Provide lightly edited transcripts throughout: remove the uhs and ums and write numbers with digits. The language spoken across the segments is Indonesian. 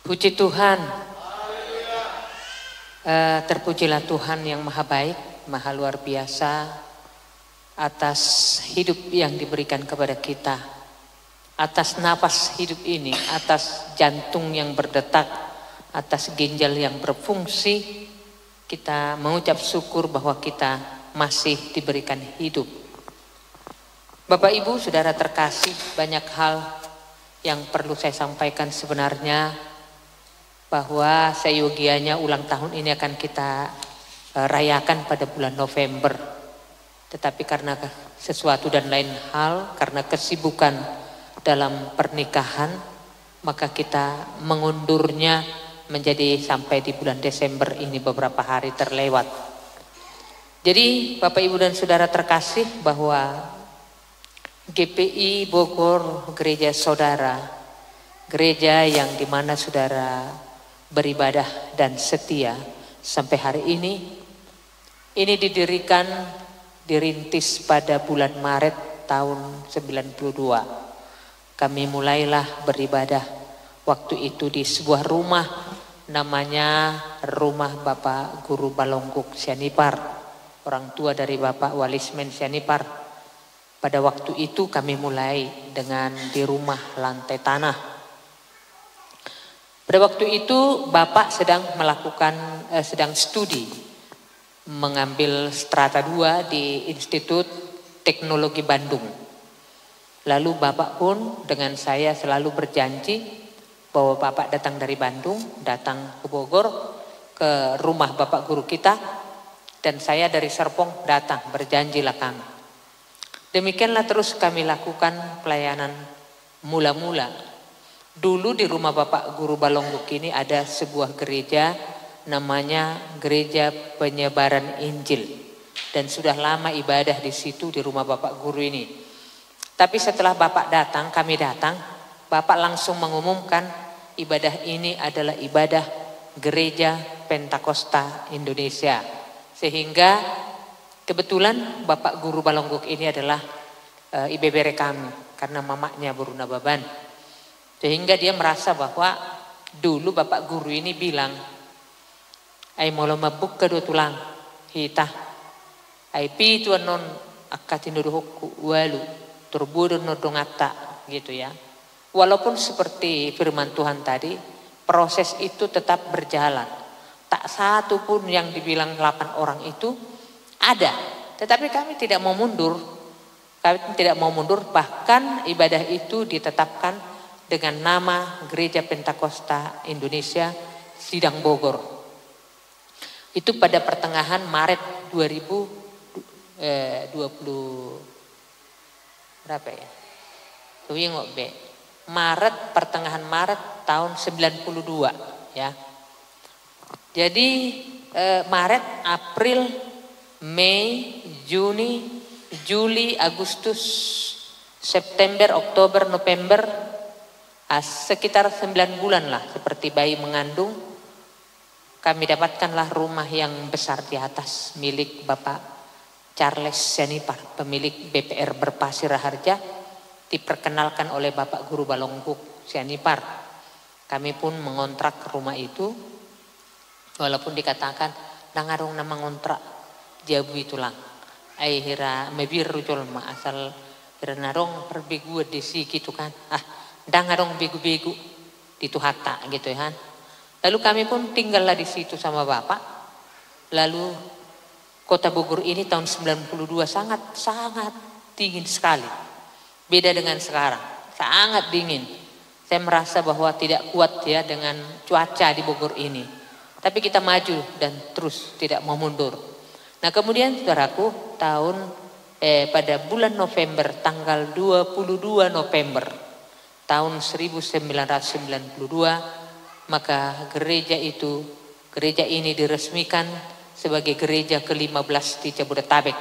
Puji Tuhan, terpujilah Tuhan yang maha baik, maha luar biasa atas hidup yang diberikan kepada kita, atas napas hidup ini, atas jantung yang berdetak, atas ginjal yang berfungsi. Kita mengucap syukur bahwa kita masih diberikan hidup. Bapak Ibu Saudara terkasih, banyak hal yang perlu saya sampaikan sebenarnya, bahwa seyogianya ulang tahun ini akan kita rayakan pada bulan November. Tetapi karena sesuatu dan lain hal, karena kesibukan dalam pernikahan, maka kita mengundurnya menjadi sampai di bulan Desember ini, beberapa hari terlewat. Jadi Bapak Ibu dan Saudara terkasih, bahwa GPI Bogor Gereja Saudara, gereja yang dimana saudara beribadah dan setia sampai hari ini didirikan, dirintis pada bulan Maret tahun 92. Kami mulailah beribadah waktu itu di sebuah rumah, namanya Rumah Bapak Guru Balongguk Sianipar, orang tua dari Bapak Walismen Sianipar. Pada waktu itu kami mulai dengan di rumah lantai tanah. Pada waktu itu Bapak sedang sedang studi, mengambil strata 2 di Institut Teknologi Bandung. Lalu Bapak pun dengan saya selalu berjanji bahwa Bapak datang dari Bandung, datang ke Bogor, ke rumah Bapak guru kita, dan saya dari Serpong datang, berjanjilah kami. Demikianlah terus kami lakukan pelayanan mula-mula. Dulu di rumah Bapak Guru Balongguk ini ada sebuah gereja, namanya Gereja Penyebaran Injil, dan sudah lama ibadah di situ di rumah Bapak Guru ini. Tapi setelah Bapak datang, kami datang, Bapak langsung mengumumkan ibadah ini adalah ibadah Gereja Pentakosta Indonesia, sehingga kebetulan Bapak Guru Balongguk ini adalah IBBR kami, karena mamanya Buruna Baban. Sehingga dia merasa bahwa dulu Bapak Guru ini bilang, "Ai molo mabuk kedua tulang hita, ai pi tuan non akatin duduhku walu turbudun nodongata," gitu ya. Walaupun seperti firman Tuhan tadi, proses itu tetap berjalan. Tak satu pun yang dibilang 8 orang itu ada. Tetapi kami tidak mau mundur. Kami tidak mau mundur, bahkan ibadah itu ditetapkan dengan nama Gereja Pentakosta Indonesia Sidang Bogor. Itu pada pertengahan Maret 2020 berapa ya? Pertengahan Maret tahun 92 ya. Jadi Maret, April, Mei, Juni, Juli, Agustus, September, Oktober, November, sekitar 9 bulan lah, seperti bayi mengandung. Kami dapatkanlah rumah yang besar di atas, milik Bapak Charles Sianipar, pemilik BPR Berpasir Raharja, diperkenalkan oleh Bapak Guru Balongguk Sianipar. Kami pun mengontrak rumah itu, walaupun dikatakan nangarong nama ngontrak jabu itulah, hira mebir rujol ma asal hira narong perbegu desi gitu kan, nangarong begu-begu di Tuhata gitu ya. Lalu kami pun tinggallah di situ sama Bapak. Lalu Kota Bogor ini tahun 92 sangat dingin sekali. Beda dengan sekarang, sangat dingin. Saya merasa bahwa tidak kuat ya dengan cuaca di Bogor ini. Tapi kita maju dan terus tidak mau mundur. Nah kemudian saudaraku, pada bulan November, tanggal 22 November tahun 1992, maka gereja ini diresmikan sebagai gereja ke-15 di Jabodetabek,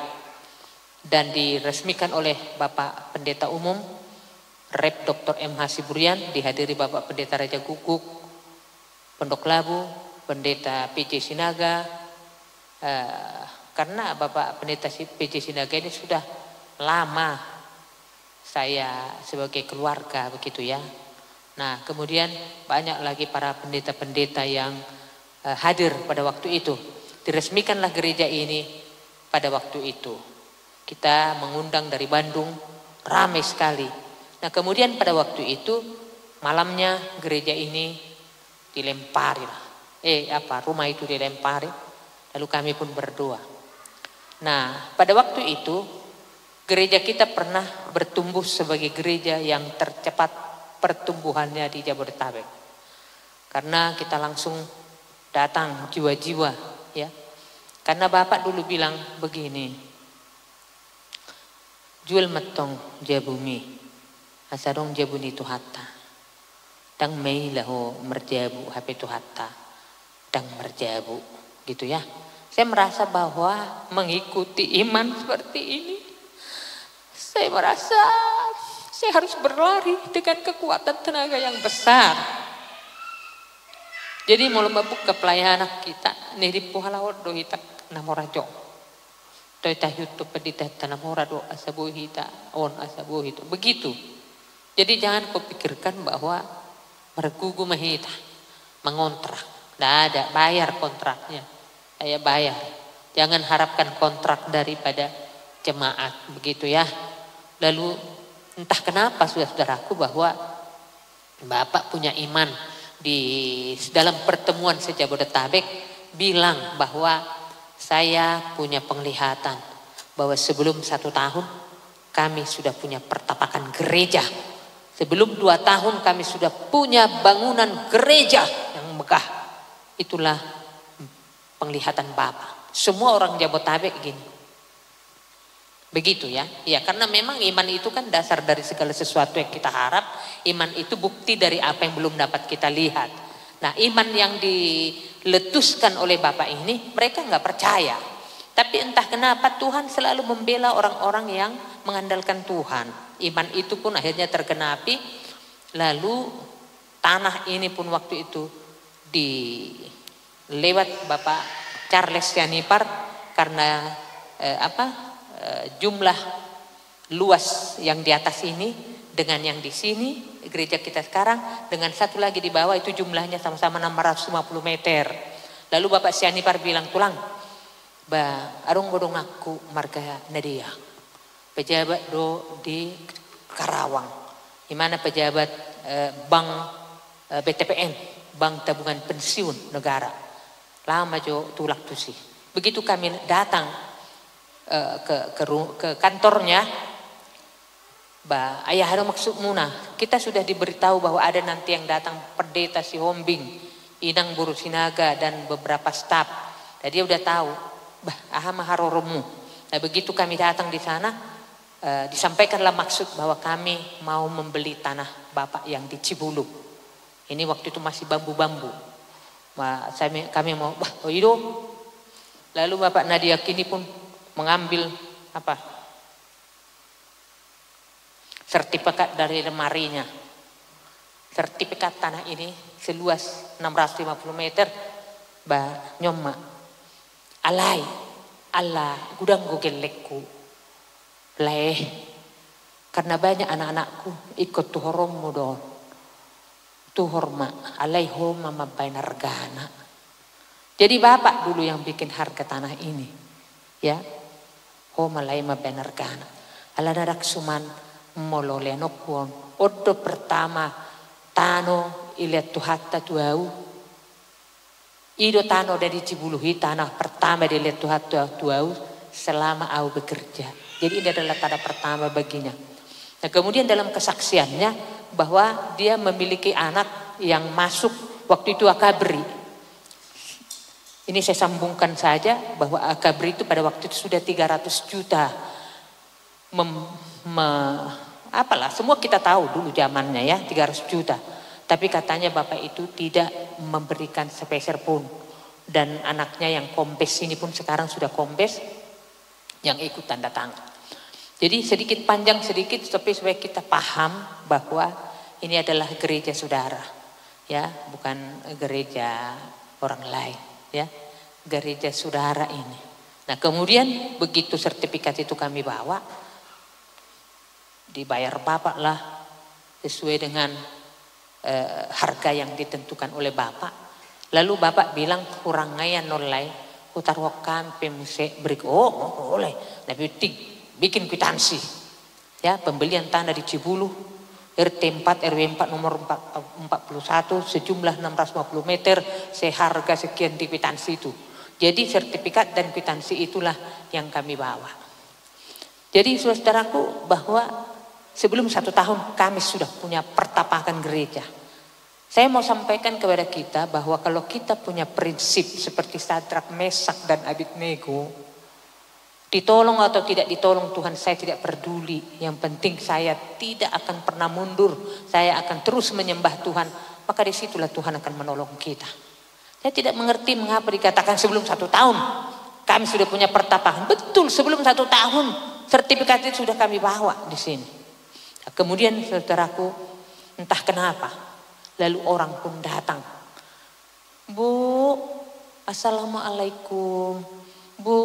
dan diresmikan oleh Bapak Pendeta Umum Rep Dr. M. Hasiburian, dihadiri Bapak Pendeta Raja Guguk, Pondok Labu, Pendeta PJ Sinaga, karena Bapak Pendeta PJ Sinaga ini sudah lama saya sebagai keluarga begitu ya. Nah kemudian banyak lagi para pendeta-pendeta yang hadir pada waktu itu. Diresmikanlah gereja ini pada waktu itu. Kita mengundang dari Bandung, ramai sekali. Nah kemudian pada waktu itu malamnya gereja ini dilempari lah. Rumah itu dilempari. Lalu kami pun berdoa. Nah pada waktu itu gereja kita pernah bertumbuh sebagai gereja yang tercepat pertumbuhannya di Jabodetabek. Karena kita langsung datang jiwa-jiwa, ya. Karena Bapak dulu bilang begini, jual metong jabumi, asadong jabuni tu hatta, dang mei laho merjabu HP tu hatta, dang merjabu, gitu ya. Saya merasa bahwa mengikuti iman seperti ini, saya merasa saya harus berlari dengan kekuatan tenaga yang besar. Jadi mau mabuk ke pelayanan kita nih di puhalawar do hita namora jong. Doi tahyut tu pedita namora do asabu hita on asabu hita. Begitu. Jadi jangan kau pikirkan bahwa mergugu mahita mengontrak. Tidak ada, bayar kontraknya. Saya bayar. Jangan harapkan kontrak daripada jemaat, begitu ya. Lalu entah kenapa saudaraku bahwa Bapak punya iman di dalam pertemuan se-Jabodetabek bilang bahwa saya punya penglihatan bahwa sebelum 1 tahun kami sudah punya pertapakan gereja. Sebelum 2 tahun kami sudah punya bangunan gereja yang megah. Itulah penglihatan Bapak. Semua orang Jabodetabek gini. Begitu ya. Ya karena memang iman itu kan dasar dari segala sesuatu yang kita harap. Iman itu bukti dari apa yang belum dapat kita lihat. Nah iman yang diletuskan oleh Bapak ini mereka nggak percaya. Tapi entah kenapa Tuhan selalu membela orang-orang yang mengandalkan Tuhan. Iman itu pun akhirnya tergenapi. Lalu tanah ini pun waktu itu lewat Bapak Charles Sianipar karena jumlah luas yang di atas ini dengan yang di sini gereja kita sekarang dengan satu lagi di bawah itu jumlahnya sama-sama 650 meter. Lalu Bapak Sianipar bilang tulang, arung godong aku marga Nadia, pejabat do di Karawang, di mana pejabat bank BTPN. Bank Tabungan Pensiun Negara. Lama jo tulak tusi. Begitu kami datang ke kantornya, ayah ada maksud muna. Kita sudah diberitahu bahwa ada nanti yang datang pendeta si Hombing, Inang Buru Sinaga dan beberapa staf. Jadi dia udah tahu. Ahama haroromu. Nah begitu kami datang di sana, disampaikanlah maksud bahwa kami mau membeli tanah Bapak yang di Cibulu. Ini waktu itu masih bambu-bambu. Kami mau, itu. Lalu Bapak Nadia kini pun mengambil sertifikat dari lemarinya. Sertifikat tanah ini seluas 650 meter. Nyoma. Alai. Allah gudang gogelekku. Leh. Karena banyak anak-anakku ikut tuhorongmu don. Tuhorma alaiho mama bainargana. Jadi Bapak dulu yang bikin harga tanah ini. Ya. Homa laima bainargana. Ala narak suman molole nokuon. Odo pertama tano iliat tuhatta tuau. Ido tano dari Cibuluhi tanah pertama dilihat tuhatta tuau selama au bekerja. Jadi ini adalah tanah pertama baginya. Nah kemudian dalam kesaksiannya bahwa dia memiliki anak yang masuk waktu itu akabri. Ini saya sambungkan saja bahwa akabri itu pada waktu itu sudah 300 juta. Semua kita tahu dulu zamannya ya 300 juta. Tapi katanya Bapak itu tidak memberikan sepeser pun. Dan anaknya yang kompes ini pun sekarang sudah kompes yang ikut tanda tangan. Jadi sedikit panjang sedikit tapi supaya kita paham bahwa ini adalah gereja saudara. Ya, bukan gereja orang lain, ya. Gereja saudara ini. Nah, kemudian begitu sertifikat itu kami bawa dibayar Bapak lah sesuai dengan harga yang ditentukan oleh Bapak. Lalu Bapak bilang kurang ngaya nolai, putar wakam pemusik berik. Oh boleh, tapi bikin kwitansi. Ya, pembelian tanah di Cibulu, RT 4 RW 4 nomor 41 sejumlah 650 meter, seharga sekian di kwitansi itu. Jadi sertifikat dan kwitansi itulah yang kami bawa. Jadi saudaraku, bahwa sebelum 1 tahun kami sudah punya pertapakan gereja. Saya mau sampaikan kepada kita bahwa kalau kita punya prinsip seperti Sadrak, Mesak, dan Abednego, ditolong atau tidak ditolong Tuhan saya tidak peduli. Yang penting saya tidak akan pernah mundur. Saya akan terus menyembah Tuhan. Maka disitulah Tuhan akan menolong kita. Saya tidak mengerti mengapa dikatakan sebelum 1 tahun kami sudah punya pertapakan. Betul, sebelum 1 tahun sertifikat itu sudah kami bawa di sini. Kemudian saudaraku, entah kenapa, lalu orang pun datang. Bu, assalamualaikum. Bu,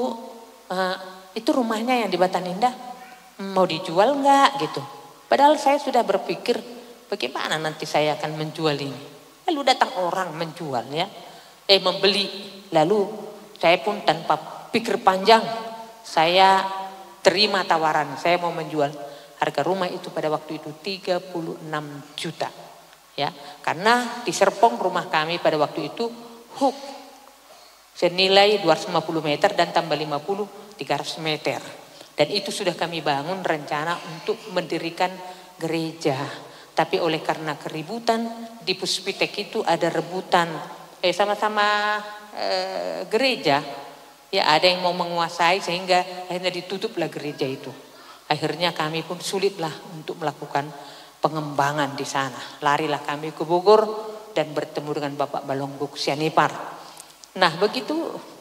itu rumahnya yang di Batan Indah, mau dijual nggak gitu. Padahal saya sudah berpikir bagaimana nanti saya akan menjual ini. Lalu datang orang menjual ya, membeli. Lalu saya pun tanpa pikir panjang, saya terima tawaran, saya mau menjual. Harga rumah itu pada waktu itu 36 juta. Ya, karena di Serpong rumah kami pada waktu itu hook senilai 250 meter dan tambah 50 300 meter. Dan itu sudah kami bangun rencana untuk mendirikan gereja. Tapi oleh karena keributan di Puspitek itu ada rebutan sama-sama gereja. Ya, ada yang mau menguasai sehingga akhirnya ditutuplah gereja itu. Akhirnya kami pun sulitlah untuk melakukan pengembangan di sana. Larilah kami ke Bogor dan bertemu dengan Bapak Balongbuk Sianipar. Nah, begitu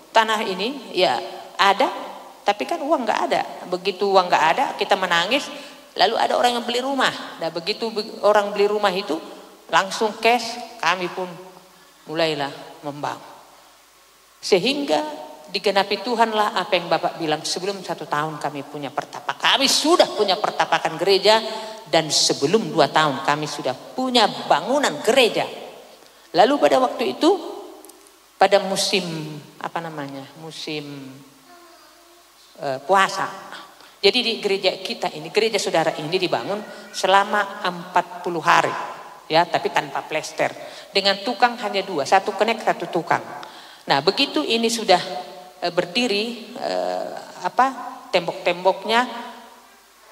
tanah ini ya ada, tapi kan uang nggak ada. Begitu uang nggak ada, kita menangis. Lalu ada orang yang beli rumah. Nah, begitu orang beli rumah itu langsung cash, kami pun mulailah membangun. Sehingga digenapi Tuhanlah apa yang Bapak bilang, sebelum 1 tahun kami punya pertapakan. Kami sudah punya pertapakan gereja, dan sebelum 2 tahun kami sudah punya bangunan gereja. Lalu pada waktu itu, pada musim musim puasa. Jadi di gereja kita ini, gereja saudara ini dibangun selama 40 hari. Ya, tapi tanpa plester. Dengan tukang hanya 2, 1 kenek 1 tukang. Nah, begitu ini sudah berdiri tembok-temboknya,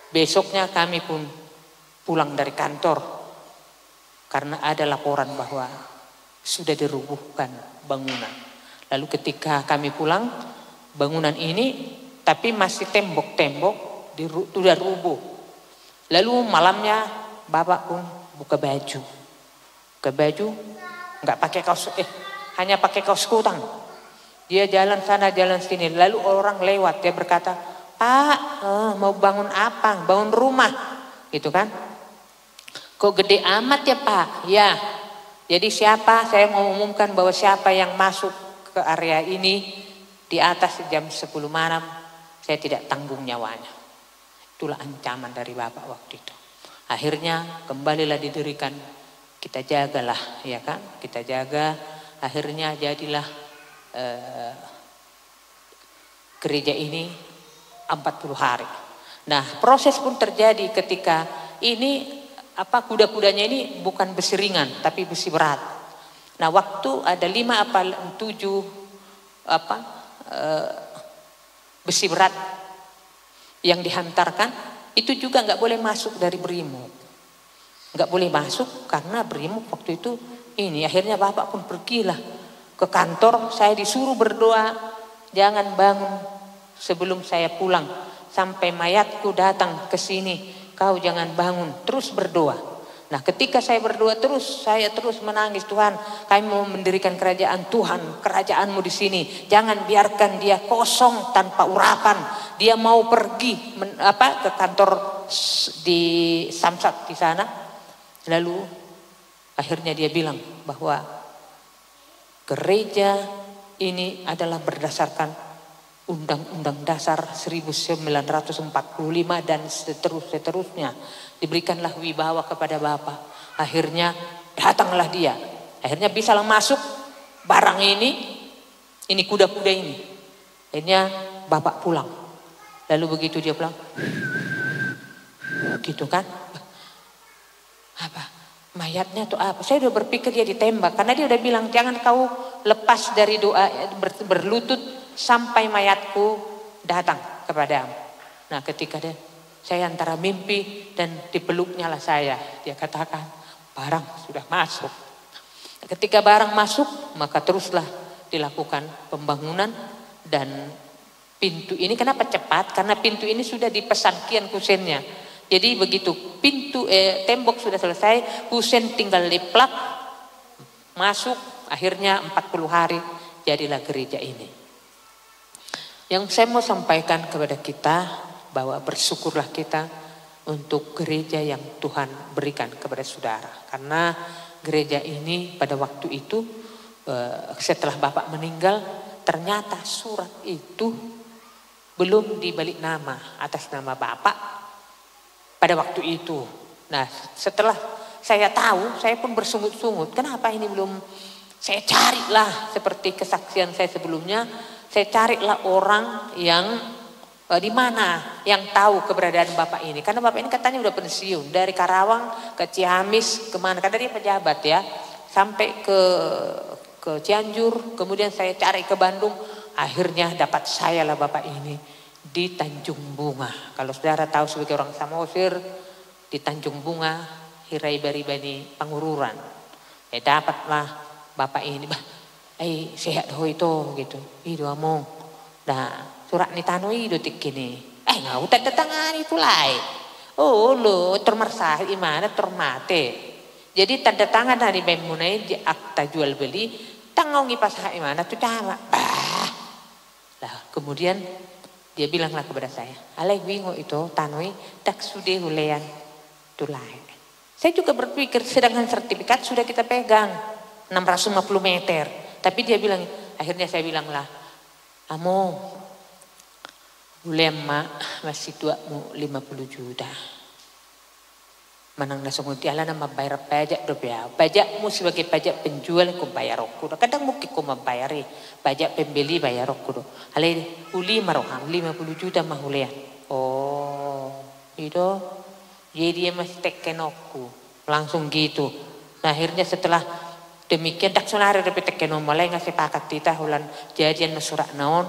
besoknya kami pun pulang dari kantor karena ada laporan bahwa sudah dirubuhkan bangunan. Lalu ketika kami pulang, bangunan ini tapi masih tembok-tembok sudah rubuh. Lalu malamnya Bapak pun buka baju, nggak pakai kaos, hanya pakai kaos kutang. Dia jalan sana jalan sini, lalu orang lewat, dia berkata, Pak, mau bangun apa? Bangun rumah, gitu kan? Kok gede amat ya Pak? Ya, jadi siapa? Saya mau umumkan bahwa siapa yang masuk ke area ini di atas jam 10 malam, saya tidak tanggung nyawanya. Itulah ancaman dari Bapak waktu itu. Akhirnya kembalilah didirikan, kita jagalah, ya kan? Kita jaga, akhirnya jadilah gereja ini 40 hari. Nah, proses pun terjadi ketika ini kuda-kudanya ini bukan besi ringan tapi besi berat. Nah, waktu ada 5 atau 7 besi berat yang dihantarkan, itu juga nggak boleh masuk dari Brimob. Nggak boleh masuk karena Brimob waktu itu ini. Akhirnya Bapak pun pergilah ke kantor, saya disuruh berdoa, jangan bangun sebelum saya pulang. Sampai mayatku datang ke sini, kau jangan bangun, terus berdoa. Nah, ketika saya berdoa terus, saya terus menangis, Tuhan, kami mau mendirikan kerajaan Tuhan, kerajaanmu di sini. Jangan biarkan dia kosong tanpa urapan. Dia mau pergi ke kantor di Samsat di sana. Lalu akhirnya dia bilang bahwa gereja ini adalah berdasarkan Undang-Undang Dasar 1945 dan seterusnya. Diberikanlah wibawa kepada Bapak. Akhirnya datanglah dia. Akhirnya bisa lah masuk barang ini kuda-kuda ini. Akhirnya bapak pulang. Lalu begitu dia pulang, gitu kan, apa mayatnya tuh apa? Saya udah berpikir dia ditembak karena dia udah bilang jangan kau lepas dari doa berlutut sampai mayatku datang kepadamu. Nah ketika saya antara mimpi dan dipeluknya lah saya, dia katakan barang sudah masuk. Ketika barang masuk maka teruslah dilakukan pembangunan dan pintu ini kenapa cepat? Karena pintu ini sudah dipesan kian kusennya. Jadi begitu pintu tembok sudah selesai, kusen tinggal diplak masuk. Akhirnya 40 hari jadilah gereja ini. Yang saya mau sampaikan kepada kita bahwa bersyukurlah kita untuk gereja yang Tuhan berikan kepada saudara. Karena gereja ini pada waktu itu setelah Bapak meninggal ternyata surat itu belum dibalik nama atas nama Bapak pada waktu itu. Nah setelah saya tahu saya pun bersungut-sungut. Kenapa ini belum? Saya carilah seperti kesaksian saya sebelumnya. Saya carilah orang yang di mana yang tahu keberadaan Bapak ini. Karena Bapak ini katanya udah pensiun dari Karawang ke Ciamis kemana. Karena dia pejabat ya. Sampai ke Cianjur. Kemudian saya cari ke Bandung. Akhirnya dapat saya lah Bapak ini di Tanjung Bunga. Kalau saudara tahu sebagai orang Samosir di Tanjung Bunga, Hirai Baribani Pangururan. Dapatlah Bapak ini. Sehat ho itu gitu. Itu among. Nah, surat ni tanoi do tikini. Ngau tanda tangan itu lai. Oh lo termersah imana termate. Jadi tanda tangan dari Memunai di akta jual beli tangau ngipasah imana tu cama. Lah kemudian dia bilanglah kepada saya, alai wingo itu tanoi tak sudah hulean tulai. Saya juga berpikir sedangkan sertifikat sudah kita pegang 650 meter. Tapi dia bilang, akhirnya saya bilang lah, amo ulema masih tuamu 50 juta. Manang nasunguti ala na mabayar pajak do ya. Pajakmu sebagai pajak penjual ko bayar aku. Kadang mungkin ko mabayari. Pajak pembeli bayar aku do. Alai uli marohang 50 juta mahulian. Oh, itu jadi dia masih tekken aku. Langsung gitu. Nah akhirnya setelah demikian tak sonare dapat tekken mulai ngasih pakat tita hulan jadian surat naon.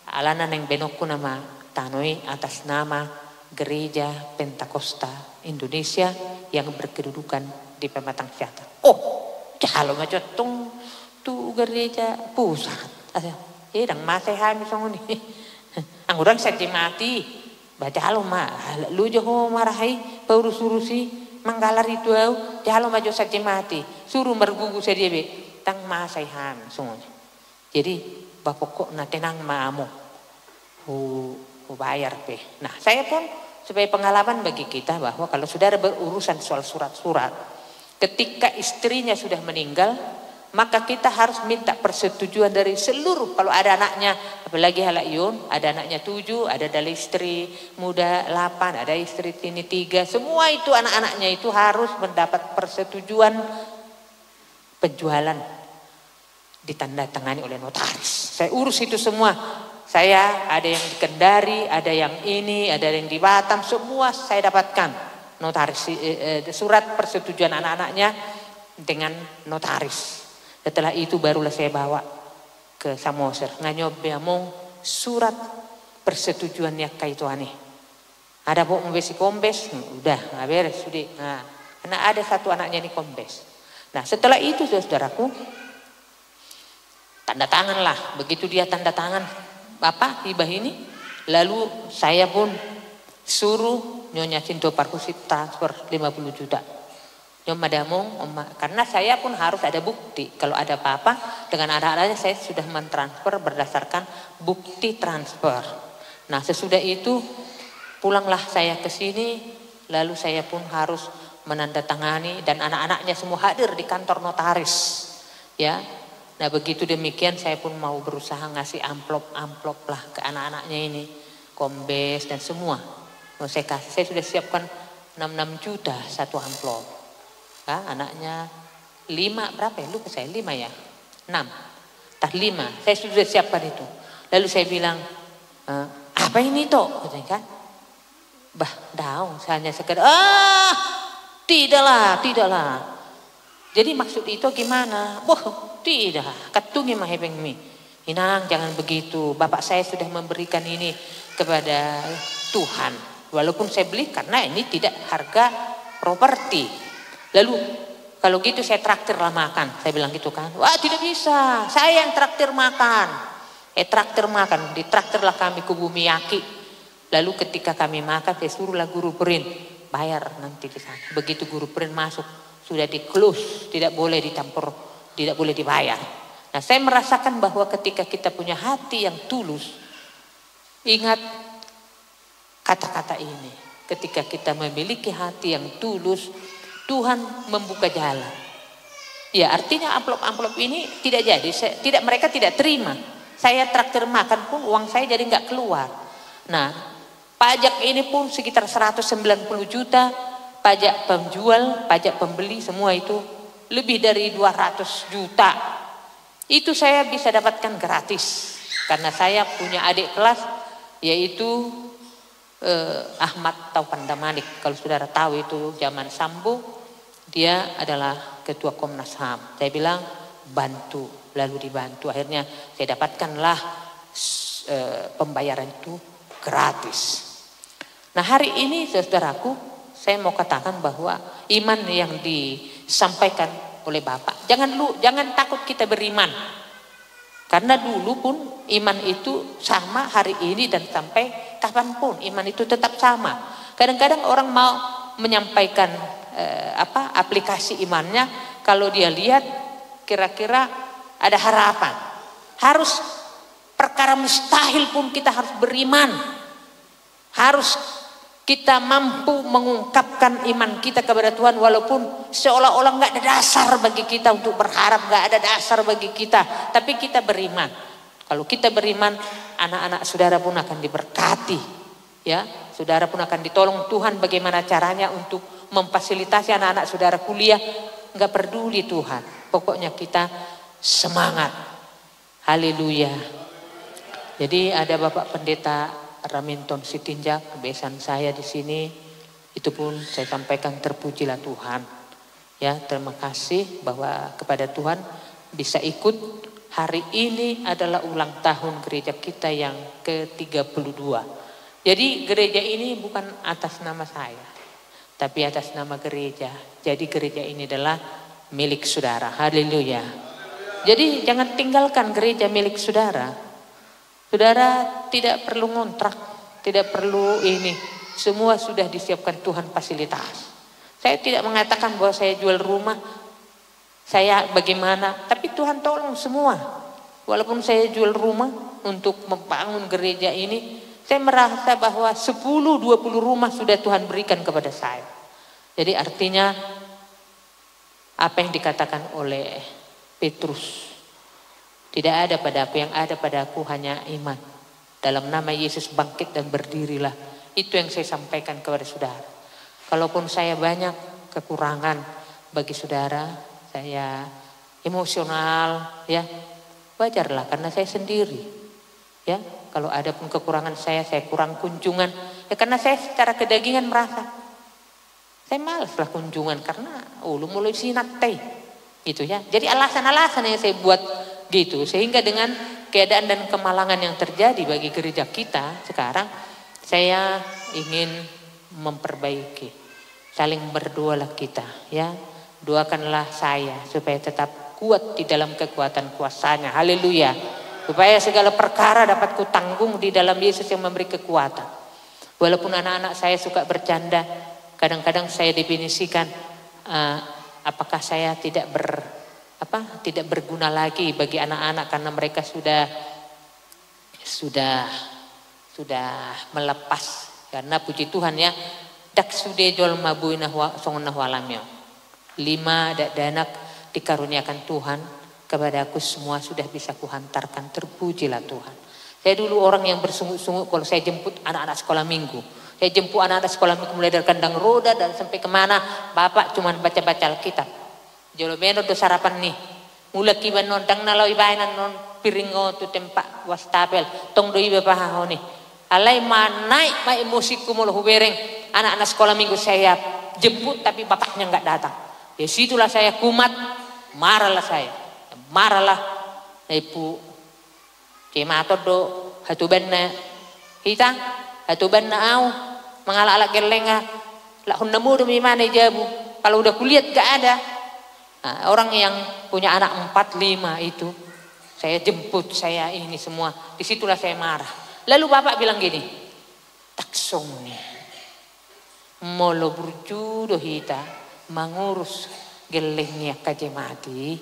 Alana neng benokku nama tanoi atas nama Gereja Pentakosta Indonesia yang berkedudukan di Pematang Siantar. Oh, jalo majotung tu gereja pusat. Dang masih kami song ni. Ang urang sa mati. Bajalo ma, lu jo marahi paurus-urusi manggalar itu au, jalo majo sa mati. Suruh mergugu sa dia be, tang masai ham song. Jadi bapokok na tenang maamu. Bayar pe. Nah saya pun sebagai pengalaman bagi kita bahwa kalau saudara berurusan soal surat-surat, ketika istrinya sudah meninggal, maka kita harus minta persetujuan dari seluruh, kalau ada anaknya, apalagi halayun, ada anaknya 7, ada dari istri muda 8, ada istri ini 3, semua itu anak-anaknya itu harus mendapat persetujuan penjualan ditandatangani oleh notaris. Saya urus itu semua. Saya ada yang di Kendari, ada yang ini, ada yang di Batam, semua saya dapatkan notaris surat persetujuan anak-anaknya dengan notaris. Setelah itu barulah saya bawa ke Samosir. Nganyobe among surat persetujuannya kaituani. Ada bu membesi kombes, udah nggak beres sudah. Nah, karena ada satu anaknya ini kombes. Nah setelah itu saudaraku tanda tangan lah. Begitu dia tanda tangan Bapak hibah ini, lalu saya pun suruh Nyonya Cinto Parkusit transfer 50 juta. Nyonya Damong, karena saya pun harus ada bukti. Kalau ada apa-apa dengan anak-anaknya saya sudah mentransfer berdasarkan bukti transfer. Nah sesudah itu pulanglah saya ke sini, lalu saya pun harus menandatangani dan anak-anaknya semua hadir di kantor notaris. Ya. Nah begitu demikian saya pun mau berusaha ngasih amplop lah ke anak-anaknya ini. Kombes dan semua. Mau saya kasih, saya sudah siapkan 66 juta satu amplop. Anaknya 5 berapa ya? Lupa saya, 5 ya? 6. Tah 5. Saya sudah siapkan itu. Lalu saya bilang, apa ini toh? Katanya kan. Bah, daun hanya sekedar, tidaklah. Jadi maksud itu gimana? Wah, tidak. Katungi mahepeng mi. Inang, jangan begitu. Bapak saya sudah memberikan ini kepada Tuhan. Walaupun saya beli karena ini tidak harga properti. Lalu kalau gitu saya traktirlah makan. Saya bilang gitu kan. Wah, tidak bisa. Saya yang traktir makan. Traktir makan. Ditraktirlah kami ke Bumiyaki. Lalu ketika kami makan, saya suruhlah guru perin. Bayar nanti di sana. Begitu guru perin masuk, sudah di close, tidak boleh dicampur, tidak boleh dibayar. Nah, saya merasakan bahwa ketika kita punya hati yang tulus, ingat kata-kata ini. Ketika kita memiliki hati yang tulus, Tuhan membuka jalan. Ya, artinya amplop-amplop ini tidak jadi, mereka tidak terima. Saya traktir makan pun uang saya jadi nggak keluar. Nah, pajak ini pun sekitar 190 juta, pajak penjual, pajak pembeli, semua itu lebih dari 200 juta. Itu saya bisa dapatkan gratis. Karena saya punya adik kelas, yaitu Ahmad Taufandamanik. Kalau saudara tahu itu zaman Sambo, dia adalah ketua Komnas HAM. Saya bilang bantu, lalu dibantu. Akhirnya saya dapatkanlah pembayaran itu gratis. Nah, hari ini saudaraku, saya mau katakan bahwa iman yang disampaikan oleh Bapak, jangan takut kita beriman. Karena dulu pun iman itu sama hari ini dan sampai kapanpun iman itu tetap sama. Kadang-kadang orang mau menyampaikan aplikasi imannya, kalau dia lihat kira-kira ada harapan. Harus perkara mustahil pun kita harus beriman. Harus kita mampu mengungkapkan iman kita kepada Tuhan walaupun seolah-olah nggak ada dasar bagi kita untuk berharap, nggak ada dasar bagi kita, tapi kita beriman. Kalau kita beriman, anak-anak saudara pun akan diberkati, ya. Saudara pun akan ditolong Tuhan. Bagaimana caranya untuk memfasilitasi anak-anak saudara kuliah? Nggak peduli Tuhan. Pokoknya kita semangat. Haleluya. Jadi ada Bapak Pendeta Raminton Sitinjak, kebiasaan saya di sini, itu pun saya sampaikan terpujilah Tuhan. Ya, terima kasih bahwa kepada Tuhan bisa ikut. Hari ini adalah ulang tahun gereja kita yang ke-32. Jadi gereja ini bukan atas nama saya, tapi atas nama gereja. Jadi gereja ini adalah milik saudara. Haleluya. Jadi jangan tinggalkan gereja milik saudara. Saudara tidak perlu ngontrak, tidak perlu ini. Semua sudah disiapkan Tuhan fasilitas. Saya tidak mengatakan bahwa saya jual rumah, saya bagaimana. Tapi Tuhan tolong semua. Walaupun saya jual rumah untuk membangun gereja ini, saya merasa bahwa 10-20 rumah sudah Tuhan berikan kepada saya. Jadi artinya apa yang dikatakan oleh Petrus, tidak ada padaku, yang ada padaku hanya iman. Dalam nama Yesus bangkit dan berdirilah. Itu yang saya sampaikan kepada saudara. Kalaupun saya banyak kekurangan bagi saudara, saya emosional, ya wajarlah karena saya sendiri. Ya, kalau ada pun kekurangan saya kurang kunjungan. Ya karena saya secara kedagingan merasa saya malaslah kunjungan karena lu mulai sinat teh, gitu ya. Jadi alasan-alasan yang saya buat gitu, sehingga dengan keadaan dan kemalangan yang terjadi bagi gereja kita sekarang, saya ingin memperbaiki. Saling berdoalah kita, ya. Doakanlah saya supaya tetap kuat di dalam kekuatan kuasanya. Haleluya. Supaya segala perkara dapat kutanggung di dalam Yesus yang memberi kekuatan. Walaupun anak-anak saya suka bercanda, kadang-kadang saya definisikan apakah saya tidak berguna lagi bagi anak-anak karena mereka sudah melepas. Karena puji Tuhan ya, dak sude jol mabuina songonah walamnya. 5 danak dikaruniakan Tuhan kepadaku, semua sudah bisa kuhantarkan. Terpujilah Tuhan. Saya dulu orang yang bersungut-sungut kalau saya jemput anak-anak sekolah minggu. Saya jemput anak-anak sekolah minggu mulai dari kandang roda dan sampai kemana, Bapak cuman baca-baca Alkitab. Jolo beno do sarapan nih. Mula kiban non dang nalau ibainan non piringo tu tempat wastapel tong do iba pahaho nih. Alai manai mai musikku mulu hubereng anak-anak sekolah minggu saya jemput tapi bapaknya nggak datang. Di situlah saya kumat, marahlah saya. Marahlah ibu cemato do hatuban na hitang hatuban na au mengalak-alak gelenga lah hunnamu demi mana jabu kalau udah kulihat gak ada. Nah, orang yang punya anak 4, 5 itu saya jemput, saya ini semua, disitulah saya marah. Lalu bapak bilang gini, taksong nih molo burjudo hita mengurus gelengnya kajemati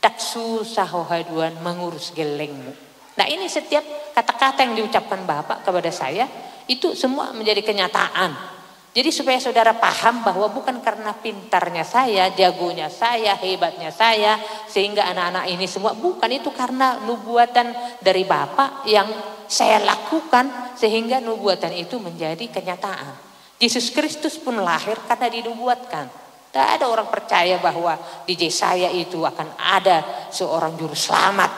tak susah haduan mengurus gelengmu. Nah ini setiap kata-kata yang diucapkan bapak kepada saya itu semua menjadi kenyataan. Jadi supaya saudara paham bahwa bukan karena pintarnya saya, jagonya saya, hebatnya saya, sehingga anak-anak ini semua, bukan, itu karena nubuatan dari Bapak yang saya lakukan sehingga nubuatan itu menjadi kenyataan. Yesus Kristus pun lahir karena dinubuatkan. Tidak ada orang percaya bahwa di Yesaya itu akan ada seorang juru selamat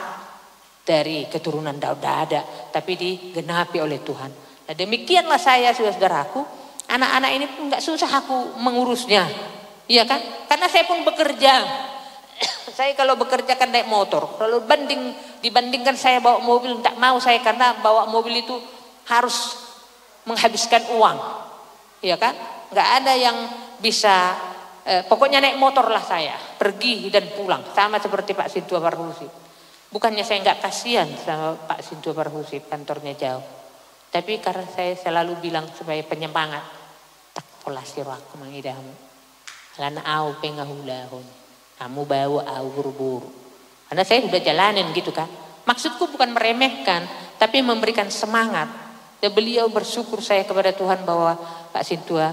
dari keturunan Daud, ada, tapi digenapi oleh Tuhan. Nah demikianlah saya, saudaraku. Anak-anak ini pun nggak susah aku mengurusnya, iya kan? Karena saya pun bekerja. Saya kalau bekerja kan naik motor. Kalau dibandingkan saya bawa mobil, tak mau saya karena bawa mobil itu harus menghabiskan uang, iya kan? Nggak ada yang bisa. Pokoknya naik motor lah saya, pergi dan pulang. Sama seperti Pak Sintua Parhusip. Bukannya saya nggak kasihan sama Pak Sintua Parhusip, kantornya jauh. Tapi karena saya selalu bilang supaya penyemangat. Pola siro aku mangidamu lana au pengahulahon kamu bawa au buru-buru karena saya sudah jalanin gitu kan. Maksudku bukan meremehkan tapi memberikan semangat. Dan beliau bersyukur saya kepada Tuhan bahwa Pak Sintua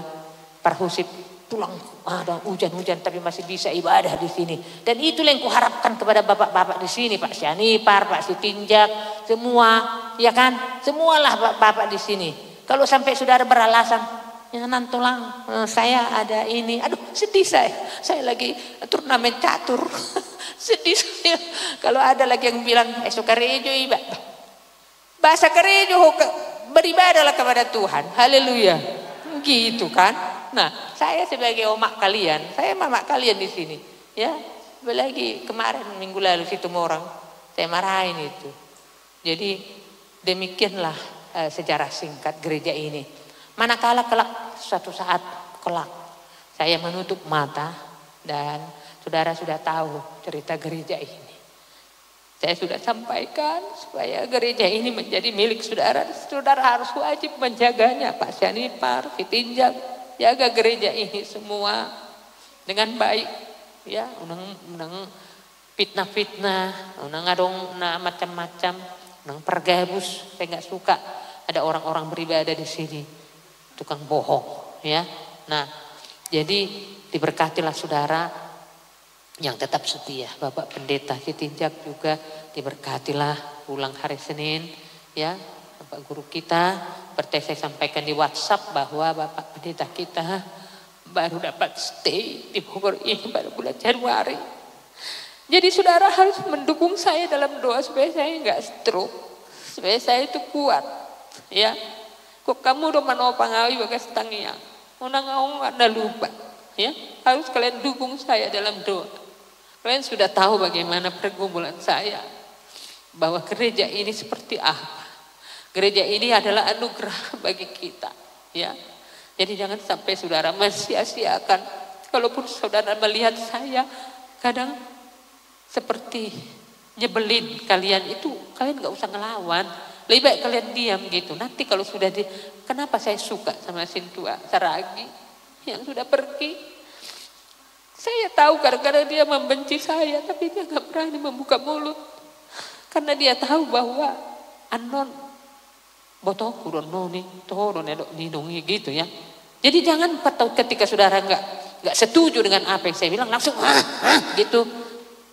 Parhusip pulang ada hujan-hujan tapi masih bisa ibadah di sini. Dan itulah yang kuharapkan kepada bapak-bapak di sini, Pak Sianipar, Pak Sitinjak, semua, ya kan? Semualah bapak-bapak di sini. Kalau sampai saudara beralasan ya nantulang saya ada ini, aduh sedih saya lagi turnamen catur. Sedih saya kalau ada lagi yang bilang esok gereja ibadah bahasa gereja beribadahlah kepada Tuhan, haleluya, gitu kan. Nah saya sebagai omak kalian, saya mamak kalian di sini ya. Apalagi kemarin minggu lalu situ orang saya marahin itu. Jadi demikianlah sejarah singkat gereja ini. Manakala kelak suatu saat kelak saya menutup mata dan saudara sudah tahu cerita gereja ini. Saya sudah sampaikan supaya gereja ini menjadi milik saudara. Saudara harus wajib menjaganya. Pak Sianipar, Fitinjak, jaga gereja ini semua dengan baik. Ya, unang fitnah-fitnah, unang adong macam-macam, unang pergabus. Saya nggak suka ada orang-orang beribadah di sini. Tukang bohong, ya. Nah, jadi diberkatilah saudara yang tetap setia. Bapak Pendeta Sitinjak juga diberkatilah pulang hari Senin, ya. Bapak guru kita, seperti saya sampaikan di WhatsApp bahwa Bapak Pendeta kita baru dapat stay di Bogor ini baru bulan Januari. Jadi saudara harus mendukung saya dalam doa supaya saya nggak stroke, supaya saya itu kuat, ya. Kok kamu udah menopang awi bagas tangiang, unang aung ada lupa, ya. Harus kalian dukung saya dalam doa. Kalian sudah tahu bagaimana pergumulan saya, bahwa gereja ini seperti apa. Gereja ini adalah anugerah bagi kita, ya. Jadi jangan sampai saudara sia-siakan. Kalaupun saudara melihat saya kadang seperti nyebelin kalian itu, kalian nggak usah ngelawan. Lebih baik kalian diam gitu. Nanti kalau sudah kenapa saya suka sama Sintua Saragi yang sudah pergi. Saya tahu kadang-kadang dia membenci saya, tapi dia nggak berani membuka mulut. Karena dia tahu bahwa anon botoku noni toro nedok nidungi gitu ya. Jadi jangan ketika saudara nggak setuju dengan apa yang saya bilang langsung gitu.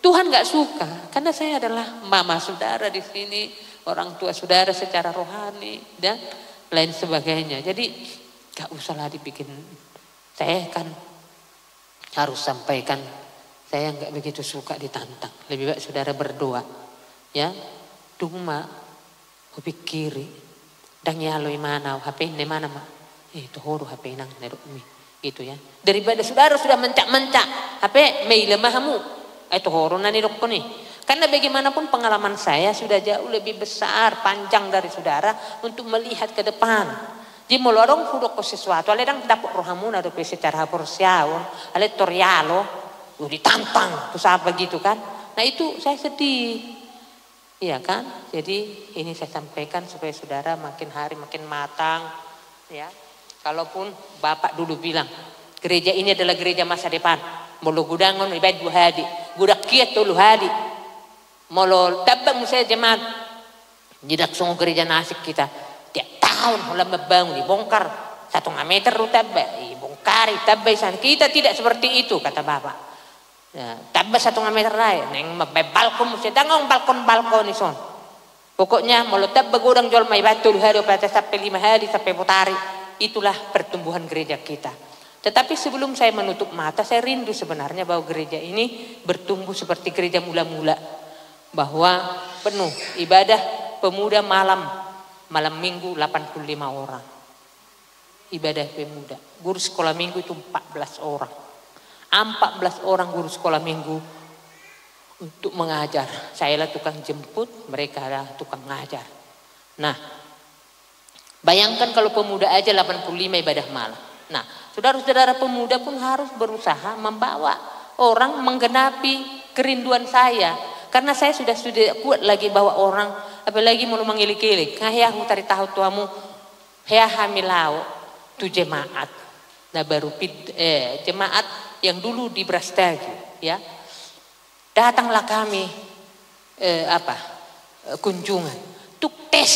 Tuhan nggak suka karena saya adalah mama saudara di sini. Orang tua saudara secara rohani dan lain sebagainya. Jadi gak usahlah dibikin. Saya kan harus sampaikan Saya nggak begitu suka ditantang. Lebih baik saudara berdoa. Ya, duma, pikiri, dan nyaloi mana, HP ini mana mak? Itu horo HP nang neruk mi, gitu ya. Daripada saudara sudah mencak-mencak, HP mei lemahmu, itu horo nani rokko nih. Karena bagaimanapun pengalaman saya sudah jauh lebih besar, panjang dari saudara untuk melihat ke depan. Jadi mau lorong fudok sesuatu, ale dang dapat rohamu nado secara porsiaun, ale torialo, ditantang, terus apa gitu kan? Nah itu saya sedih, iya kan? Jadi ini saya sampaikan supaya saudara makin hari makin matang, ya. Kalaupun bapak dulu bilang gereja ini adalah gereja masa depan, molo gudangon ibad buhadi, gudak kiat tulu hadi, molo tabak musaya jemaat, jidak songo gereja nasik kita. Tiap tahun mulai membangun dibongkar 1,5 meter tabak, bongkari tabak sana. Kita tidak seperti itu kata bapak. Ya, tabak 1,5 meter lain, neng balkon musaya dangong balkon ison. Pokoknya mulut tabak gudang jual mai batu hari pada sampai 5 hari sampai putari. Itulah pertumbuhan gereja kita. Tetapi sebelum saya menutup mata, saya rindu sebenarnya bahwa gereja ini bertumbuh seperti gereja mula-mula, bahwa penuh ibadah pemuda malam minggu 85 orang. Ibadah pemuda. Guru sekolah minggu itu 14 orang. 14 orang guru sekolah minggu untuk mengajar. Saya lah tukang jemput, mereka lah tukang ngajar. Nah, bayangkan kalau pemuda aja 85 ibadah malam. Nah, saudara-saudara pemuda pun harus berusaha membawa orang menggenapi kerinduan saya. Karena saya sudah kuat lagi bawa orang, apalagi mau mengilik-ilik. Kaya aku tari tahu tuamu, hea hamilau tu jemaat. Nah baru jemaat yang dulu di Brastagi, ya. Datanglah kami kunjungan. Tuk tes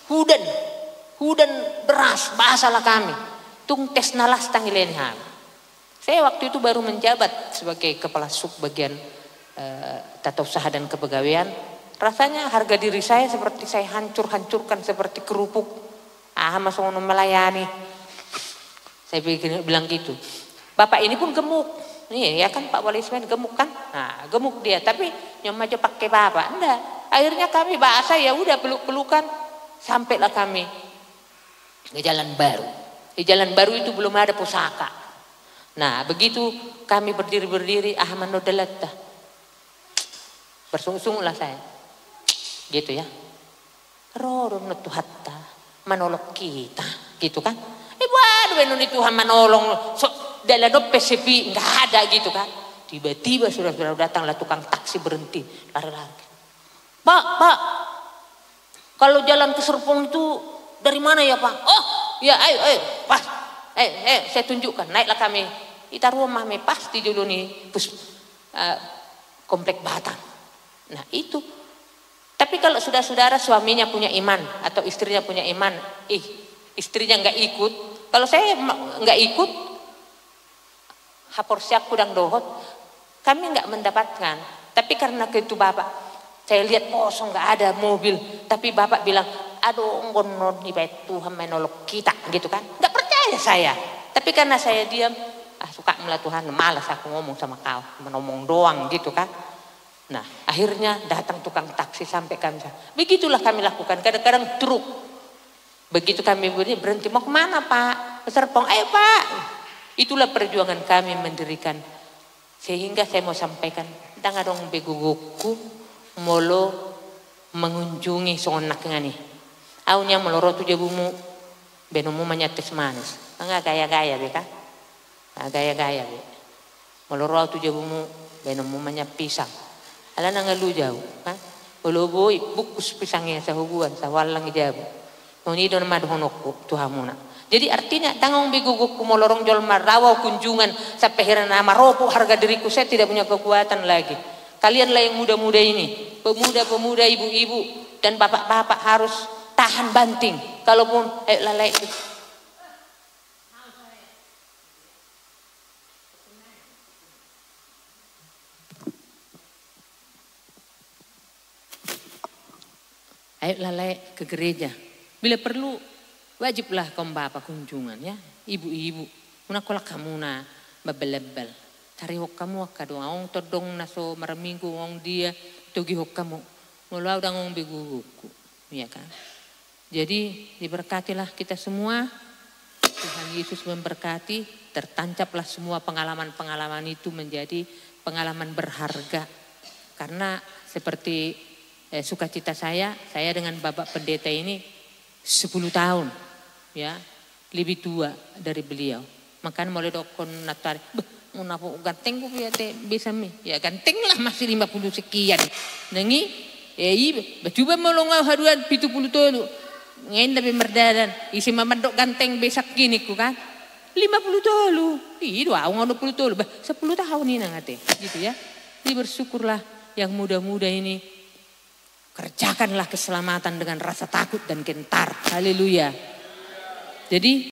hudan beras bahasalah kami. Tung tes nalas tangilenham. Saya waktu itu baru menjabat sebagai kepala sub bagian tata usaha dan kepegawaian. Rasanya harga diri saya seperti saya hancurkan seperti kerupuk. Masuk melayani. Saya bilang gitu. Bapak ini pun gemuk. Nih ya kan Pak Wali Ismail gemuk kan? Nah, gemuk dia tapi nyom aja pakai bapak. Enggak. Akhirnya kami bahasa ya udah peluk-pelukan sampailah kami ke Jalan Baru. Di Jalan Baru itu belum ada pusaka. Nah, begitu kami berdiri Ahmad bersungguh-sungguhlah saya, gitu ya. Roron tu hatta manolong kita, gitu kan? Waduh, ini Tuhan menolong. Dalam dope sepi nggak ada gitu kan? Tiba-tiba sudah datanglah tukang taksi berhenti, lari-lari. Pak, kalau jalan ke Serpong itu dari mana ya Pak? Oh, ya ayo, pas. Saya tunjukkan. Naiklah kami. Kita rumah pasti dulu nih komplek Batang. Nah itu, tapi kalau saudara suaminya punya iman atau istrinya punya iman, istrinya nggak ikut, kalau saya nggak ikut, hapor siap kudang dohot, kami nggak mendapatkan. Tapi karena itu bapak, saya lihat kosong nggak ada mobil, tapi bapak bilang, aduh ngonon nih baik Tuhan menolong kita, gitu kan? Nggak percaya saya, tapi karena saya diam, suka melihat Tuhan, malas aku ngomong sama kau, ngomong doang gitu kan? Nah akhirnya datang tukang taksi sampai kami. Begitulah kami lakukan. Kadang-kadang truk. Begitu kami berhenti. Mau kemana Pak? Serpong. Ayo Pak. Itulah perjuangan kami mendirikan. Sehingga saya mau sampaikan. Jangan dong beguguku. Molo mengunjungi sonak ngani. Aunya meloro tu jabumu. Benomu menyatis manis. Enggak gaya-gaya beka. Gaya-gaya be. Meloro tu jabumu. Benomu menyapisang. Ala nang ngalu jauh, ha? Oloboy bukus pisangnya sa hubuan sa walang jabo. Noni don madhonokku tuhamuna. Jadi artinya tangong biguguk kumolorong jol marawaw kunjungan sa peheran nama ropo harga diriku saya tidak punya kekuatan lagi. Kalianlah yang muda-muda ini, pemuda-pemuda, ibu-ibu dan bapak-bapak harus tahan banting. Kalaupun lalai ayo lalai ke gereja. Bila perlu wajiblah kaum bapak kunjungan ya. Ibu-ibu. Muna kolak kamu na babel-babel. tari hokkamu akado ong todong naso maraminggu ong dia togi hokkamu mulau dang ong beguku, ya kan. Jadi diberkatilah kita semua, Tuhan Yesus memberkati, tertancaplah semua pengalaman-pengalaman itu menjadi pengalaman berharga. Karena seperti sukacita saya dengan Bapak Pendeta ini 10 tahun, ya, lebih tua dari beliau. Makan mulai dokon natari, mau napo ganteng kok ya teh bisa mi, ya ganteng lah masih 50 sekian. Nengi, coba melongau haduan 70 tolu, ngain tapi merdadan, isi mamadok ganteng besak gini ku kan, 50 tolu, iya 20 tolu, 10 tahun ini ngate, gitu ya. Jadi bersyukurlah yang muda-muda ini, kerjakanlah keselamatan dengan rasa takut dan gentar. Haleluya. Jadi